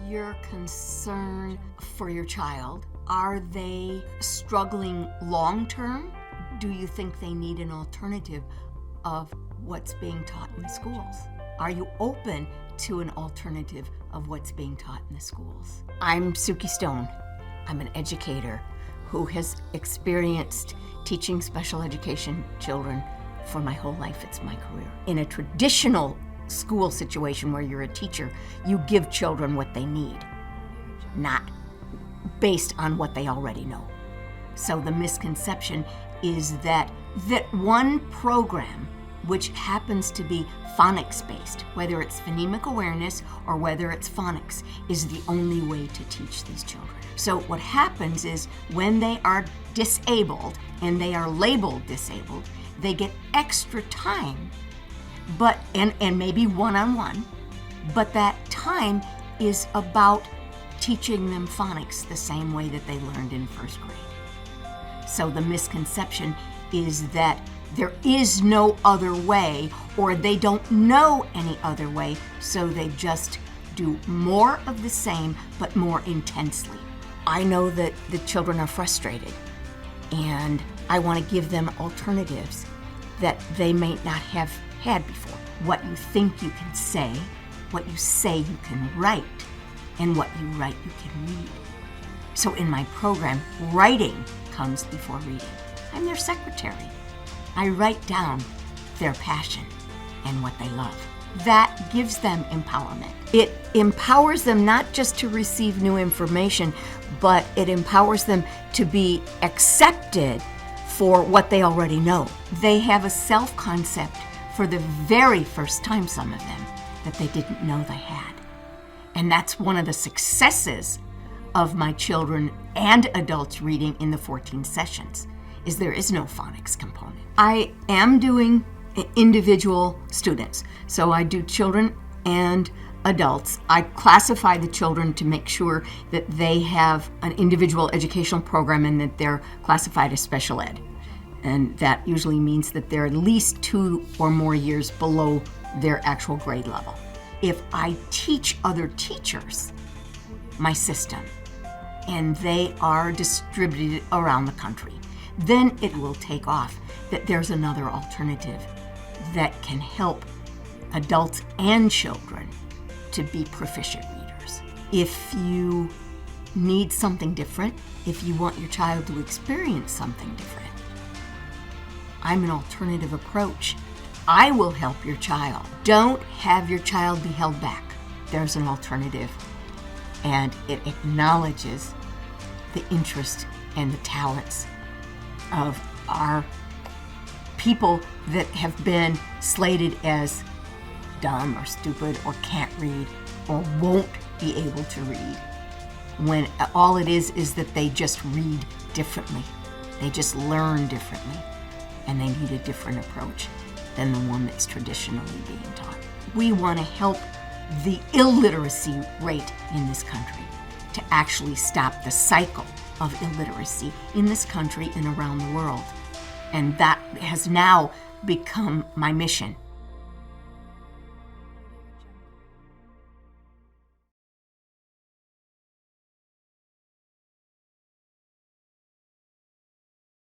your concern for your child? Are they struggling long-term? Do you think they need an alternative of what's being taught in the schools? Are you open to an alternative of what's being taught in the schools? I'm Suki Stone. I'm an educator who has experienced teaching special education children for my whole life. It's my career. In a traditional school situation where you're a teacher, you give children what they need, not based on what they already know. So the misconception is that one program, which happens to be phonics-based, whether it's phonemic awareness or whether it's phonics, is the only way to teach these children. So what happens is when they are disabled and they are labeled disabled, they get extra time, and maybe one-on-one, but that time is about teaching them phonics the same way that they learned in first grade. So the misconception is that there is no other way, or they don't know any other way, so they just do more of the same, but more intensely. I know that the children are frustrated, and I want to give them alternatives that they may not have had before. What you think you can say, what you say you can write, and what you write you can read. So in my program, writing comes before reading. I'm their secretary. I write down their passion and what they love. That gives them empowerment. It empowers them not just to receive new information, but it empowers them to be accepted for what they already know. They have a self-concept for the very first time, some of them, that they didn't know they had. And that's one of the successes of my children and adults reading in the 14 sessions, is there is no phonics component. I am doing individual students. So I do children and adults. I classify the children to make sure that they have an individual educational program and that they're classified as special ed. And that usually means that they're at least 2 or more years below their actual grade level. If I teach other teachers my system and they are distributed around the country, then it will take off that there's another alternative that can help adults and children to be proficient readers. If you need something different, if you want your child to experience something different, I'm an alternative approach. I will help your child. Don't have your child be held back. There's an alternative, and it acknowledges the interest and the talents of our people that have been slated as dumb or stupid or can't read or won't be able to read, when all it is that they just read differently. They just learn differently, and they need a different approach than the one that's traditionally being taught. We want to help the illiteracy rate in this country to actually stop the cycle of illiteracy in this country and around the world. And that has now become my mission.